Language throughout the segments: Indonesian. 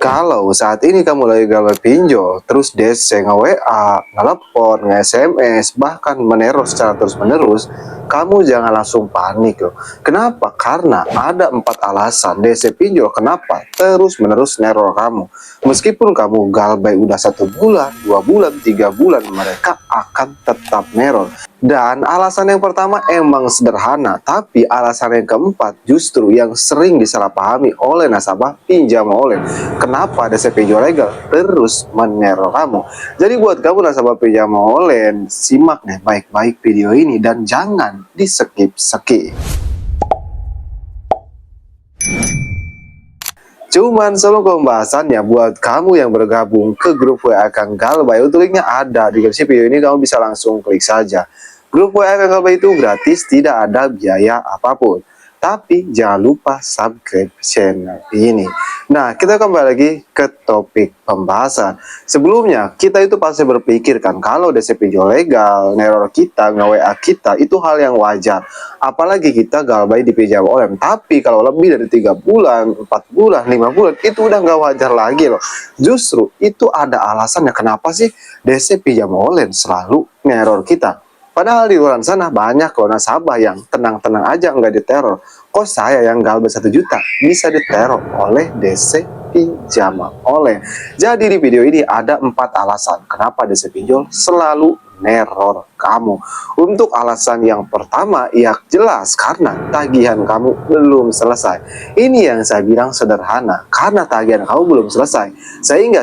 Kalau saat ini kamu lagi gawe pinjol, terus DC nge-WA, ngelepon, nge-SMS, bahkan meneror secara terus-menerus, kamu jangan langsung panik loh. Kenapa? Karena ada 4 alasan DC pinjol kenapa terus-menerus neror kamu. Meskipun kamu galbay udah 1 bulan, 2 bulan, 3 bulan, mereka akan tetap neror. Dan alasan yang pertama emang sederhana, tapi alasan yang keempat justru yang sering disalahpahami oleh nasabah pinjam online. Kenapa DC pinjol legal terus meneror kamu? Jadi buat kamu nasabah pinjam online, simak deh baik-baik video ini dan jangan di skip-skip. Cuman sebelum pembahasannya, buat kamu yang bergabung ke grup WA Kang Galbay, untuk linknya ada di deskripsi video ini, kamu bisa langsung klik saja. Grup WA Kang Galbay itu gratis, tidak ada biaya apapun. Tapi jangan lupa subscribe channel ini. Nah, kita kembali lagi ke topik pembahasan. Sebelumnya, kita itu pasti berpikir kan, kalau DC pinjol legal, neror kita, nge-WA kita, itu hal yang wajar. Apalagi kita galbay di pinjam online. Tapi kalau lebih dari 3 bulan, 4 bulan, 5 bulan, itu udah nggak wajar lagi loh. Justru itu ada alasannya kenapa sih DC pinjam online selalu neror kita. Padahal di luar sana banyak loh nasabah yang tenang-tenang aja nggak diteror. Kok saya yang galbay 1 juta bisa diteror oleh DC pinjam online? Jadi di video ini ada 4 alasan kenapa DC pinjol selalu neror kamu. Untuk alasan yang pertama, ya jelas karena tagihan kamu belum selesai. Ini yang saya bilang sederhana, karena tagihan kamu belum selesai, sehingga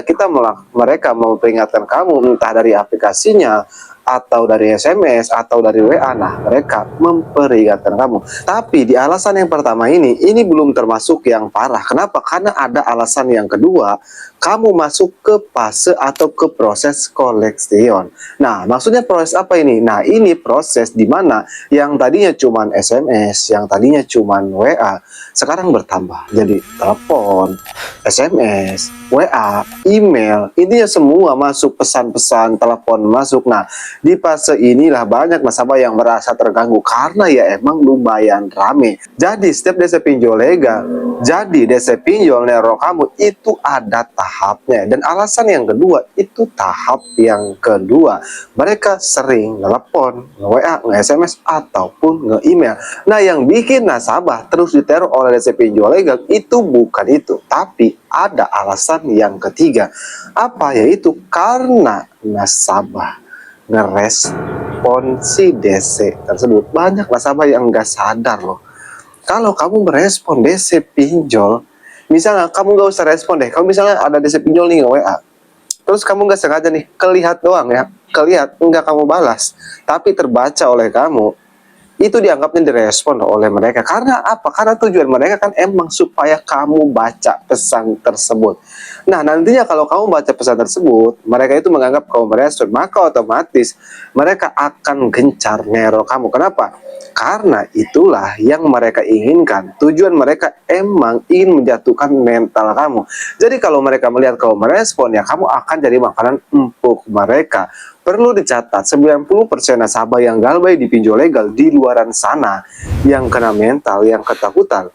mereka memperingatkan kamu entah dari aplikasinya, atau dari SMS, atau dari WA. Nah, mereka memperingatkan kamu. Tapi di alasan yang pertama ini belum termasuk yang parah. Kenapa? Karena ada alasan yang kedua, kamu masuk ke fase atau ke proses collection. Nah, maksudnya proses apa ini? Nah, ini proses di mana yang tadinya cuman SMS, yang tadinya cuman WA, sekarang bertambah jadi telepon, SMS, WA, email, intinya semua masuk, pesan-pesan, telepon masuk. Nah, di fase inilah banyak nasabah yang merasa terganggu karena ya emang lumayan rame. Jadi setiap DC pinjol legal, jadi DC pinjol neror kamu itu ada tahapnya. Dan alasan yang kedua itu tahap yang kedua, mereka sering ngelepon, nge-WA, nge-SMS ataupun nge-email. Nah, yang bikin nasabah terus diteror oleh DC pinjol legal itu bukan itu, tapi ada alasan yang ketiga. Apa? Yaitu karena nasabah ngerespon si DC tersebut. Banyak nasabah yang nggak sadar loh, kalau kamu merespon DC pinjol, misalnya kamu nggak usah respon deh, kamu misalnya ada DC pinjol nih WA, terus kamu nggak sengaja nih kelihat doang ya, kelihat nggak kamu balas, tapi terbaca oleh kamu, itu dianggapnya direspon oleh mereka. Karena apa? Karena tujuan mereka kan emang supaya kamu baca pesan tersebut. Nah, nantinya kalau kamu baca pesan tersebut, mereka itu menganggap kamu merespon, maka otomatis mereka akan gencar neror kamu. Kenapa? Karena itulah yang mereka inginkan. Tujuan mereka emang ingin menjatuhkan mental kamu. Jadi kalau mereka melihat kamu merespon, ya kamu akan jadi makanan empuk mereka. Perlu dicatat, 90% nasabah yang galbay di pinjol legal di luaran sana yang kena mental, yang ketakutan,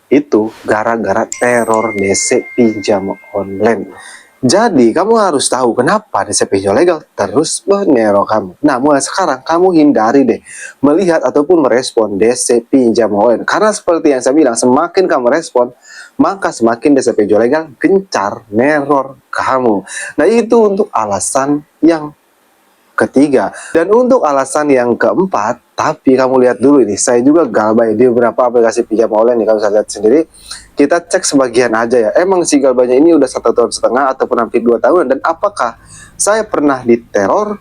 itu gara-gara teror DC pinjam online. Jadi kamu harus tahu kenapa DC pinjol legal terus meneror kamu. Nah, mulai sekarang kamu hindari deh melihat ataupun merespon DC pinjam online. Karena seperti yang saya bilang, semakin kamu respon, maka semakin DC pinjol legal gencar neror kamu. Nah, itu untuk alasan yang ketiga. Dan untuk alasan yang keempat, tapi kamu lihat dulu ini, saya juga galbay di beberapa aplikasi pinjam online nih, kamu bisa lihat sendiri. Kita cek sebagian aja ya, emang si galbaynya ini udah 1,5 tahun ataupun hampir 2 tahun, dan apakah saya pernah diteror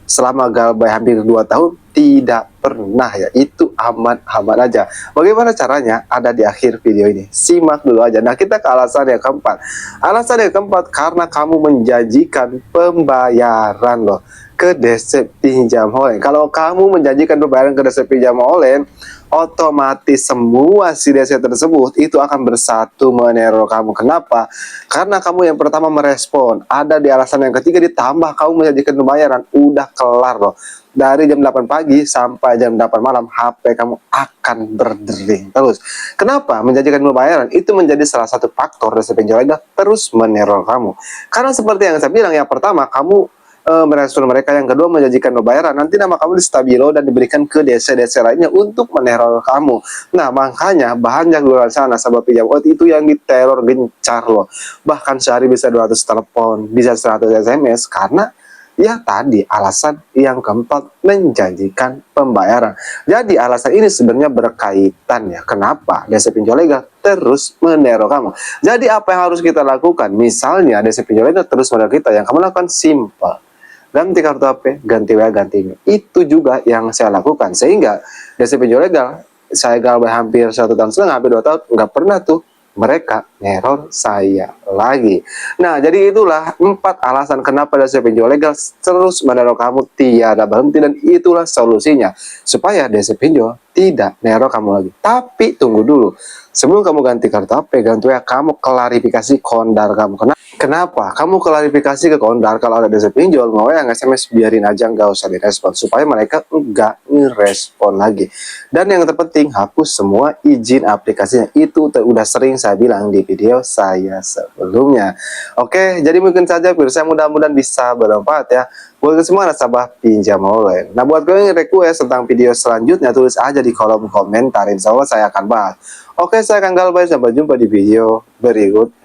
selama galbay hampir 2 tahun? Tidak pernah ya, itu aman-aman aja. Bagaimana caranya? Ada di akhir video ini, simak dulu aja. Nah, kita ke alasan yang keempat. Alasan yang keempat, karena kamu menjanjikan pembayaran loh ke DC pinjam online. Kalau kamu menjanjikan pembayaran ke DC pinjam online, otomatis semua si DC tersebut itu akan bersatu meneror kamu. Kenapa? Karena kamu yang pertama merespon, ada di alasan yang ketiga, ditambah kamu menjanjikan pembayaran. Udah kelar loh. Dari jam 8 pagi sampai jam 8 malam HP kamu akan berdering terus. Kenapa? Menjanjikan pembayaran itu menjadi salah satu faktor DC pinjol ilegal terus meneror kamu. Karena seperti yang saya bilang, yang pertama kamu merespon mereka, yang kedua menjanjikan pembayaran, nanti nama kamu distabilo dan diberikan ke DC-DC lainnya untuk meneror kamu. Nah, makanya banyak di luar sana sahabat pinjam online itu yang diteror gencar loh. Bahkan sehari bisa 200 telepon, bisa 100 SMS, karena ya tadi alasan yang keempat, menjanjikan pembayaran. Jadi alasan ini sebenarnya berkaitan ya, kenapa DC pinjol legal terus meneror kamu. Jadi apa yang harus kita lakukan? Misalnya DC pinjol legal terus meneror kita, yang kamu lakukan simple. Ganti kartu HP, ganti WA, ganti email. Itu juga yang saya lakukan. Sehingga DC pinjol legal, saya galbah hampir 1,5 tahun, hampir 2 tahun, nggak pernah tuh mereka neror saya lagi. Nah, jadi itulah 4 alasan kenapa DC pinjol legal terus meneror kamu tiada berhenti, dan itulah solusinya supaya DC pinjol tidak neror kamu lagi. Tapi tunggu dulu, sebelum kamu ganti kartu HP, ganti WA, kamu klarifikasi kondar kamu. Kenapa? Kamu klarifikasi ke kondar kalau ada DC pinjol, mau yang SMS biarin aja, nggak usah direspon, supaya mereka nggak ngerespon lagi. Dan yang terpenting, hapus semua izin aplikasinya. Itu udah sering saya bilang di video saya sebelumnya. Oke, jadi mungkin saja video saya mudah-mudahan bisa bermanfaat ya buat semua nasabah pinjam online. Nah, buat kalian yang request tentang video selanjutnya, tulis aja di kolom komentar, insya Allah saya akan bahas. Oke, saya akan Galbay, sampai jumpa di video berikut.